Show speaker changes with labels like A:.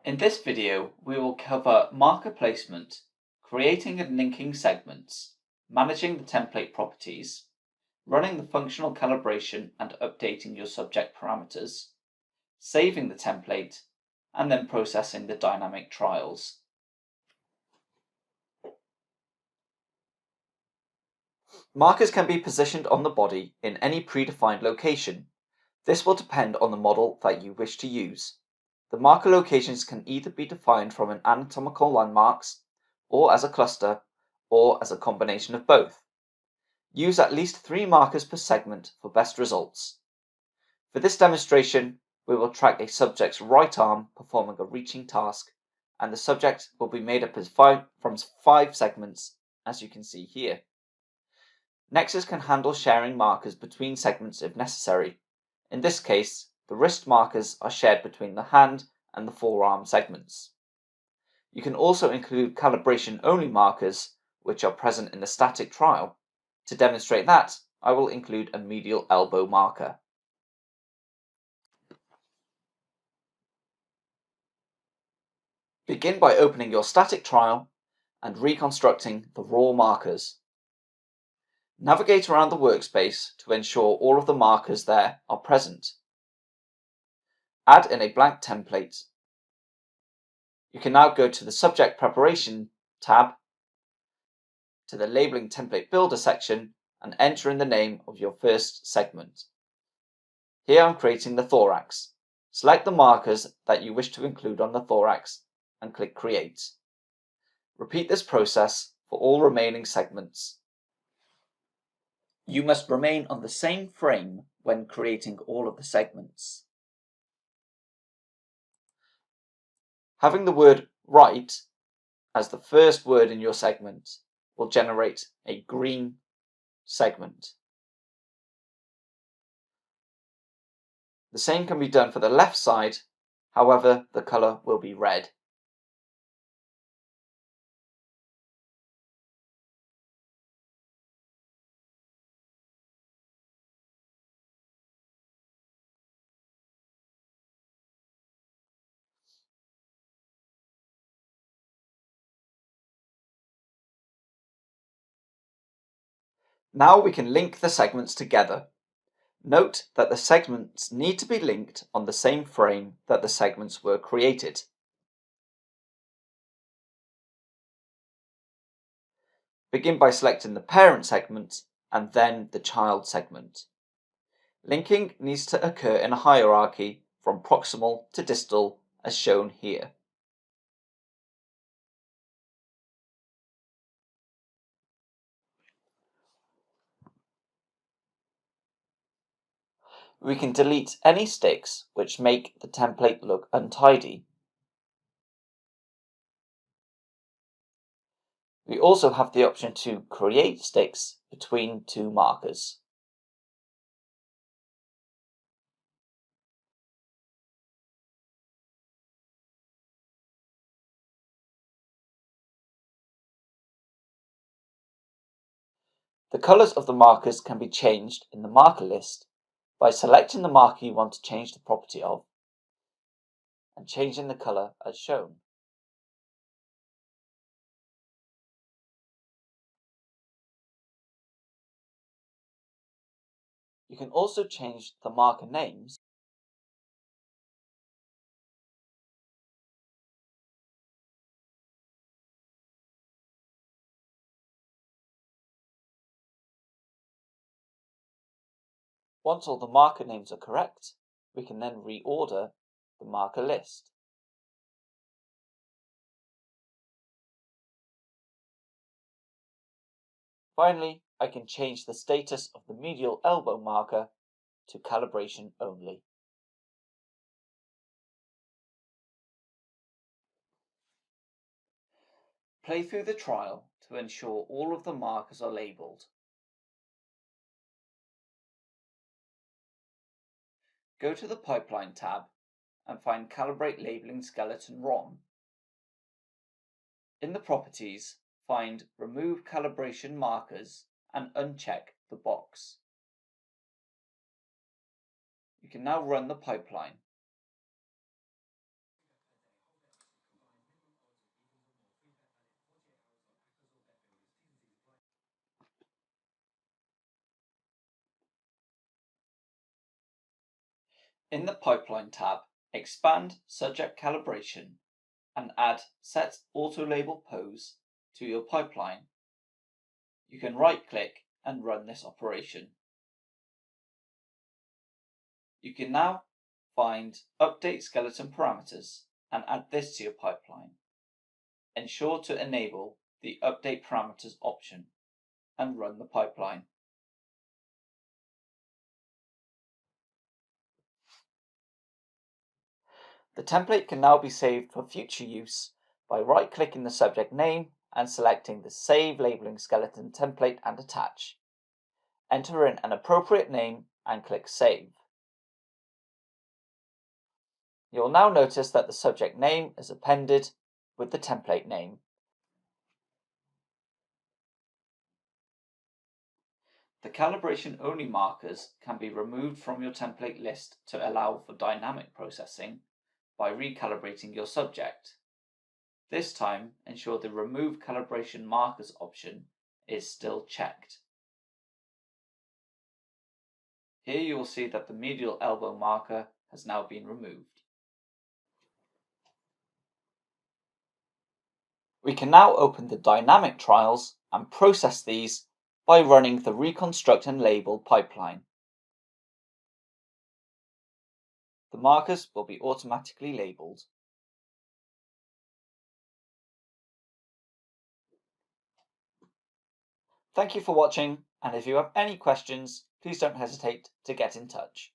A: In this video, we will cover marker placement, creating and linking segments, managing the template properties, running the functional calibration and updating your subject parameters, saving the template, and then processing the dynamic trials. Markers can be positioned on the body in any predefined location. This will depend on the model that you wish to use. The marker locations can either be defined from an anatomical landmarks, or as a cluster, or as a combination of both. Use at least 3 markers per segment for best results. For this demonstration, we will track a subject's right arm performing a reaching task, and the subject will be made up from 5 segments, as you can see here. Nexus can handle sharing markers between segments if necessary. In this case, the wrist markers are shared between the hand and the forearm segments. You can also include calibration-only markers, which are present in the static trial. To demonstrate that, I will include a medial elbow marker. Begin by opening your static trial and reconstructing the raw markers. Navigate around the workspace to ensure all of the markers there are present. Add in a blank template. You can now go to the Subject Preparation tab, to the Labeling Template Builder section, and enter in the name of your first segment. Here I'm creating the thorax. Select the markers that you wish to include on the thorax and click Create. Repeat this process for all remaining segments. You must remain on the same frame when creating all of the segments. Having the word right as the first word in your segment will generate a green segment. The same can be done for the left side, however, the colour will be red. Now we can link the segments together. Note that the segments need to be linked on the same frame that the segments were created. Begin by selecting the parent segment and then the child segment. Linking needs to occur in a hierarchy from proximal to distal as shown here. We can delete any sticks which make the template look untidy. We also have the option to create sticks between 2 markers. The colours of the markers can be changed in the marker list by selecting the marker you want to change the property of and changing the colour as shown. You can also change the marker names Once all the marker names are correct, we can then reorder the marker list. Finally, I can change the status of the medial elbow marker to calibration only. Play through the trial to ensure all of the markers are labelled. Go to the Pipeline tab and find Calibrate Labeling Skeleton ROM. In the Properties, find Remove Calibration Markers and uncheck the box. You can now run the pipeline. In the Pipeline tab, expand Subject Calibration and add Set Auto Label Pose to your pipeline. You can right-click and run this operation. You can now find Update Skeleton Parameters and add this to your pipeline. Ensure to enable the Update Parameters option and run the pipeline. The template can now be saved for future use by right-clicking the subject name and selecting the Save Labeling Skeleton template and attach. Enter in an appropriate name and click Save. You'll now notice that the subject name is appended with the template name. The calibration-only markers can be removed from your template list to allow for dynamic processing by recalibrating your subject. This time, ensure the Remove Calibration Markers option is still checked. Here you will see that the medial elbow marker has now been removed. We can now open the dynamic trials and process these by running the Reconstruct and Label pipeline. The markers will be automatically labelled. Thank you for watching, and if you have any questions, please don't hesitate to get in touch.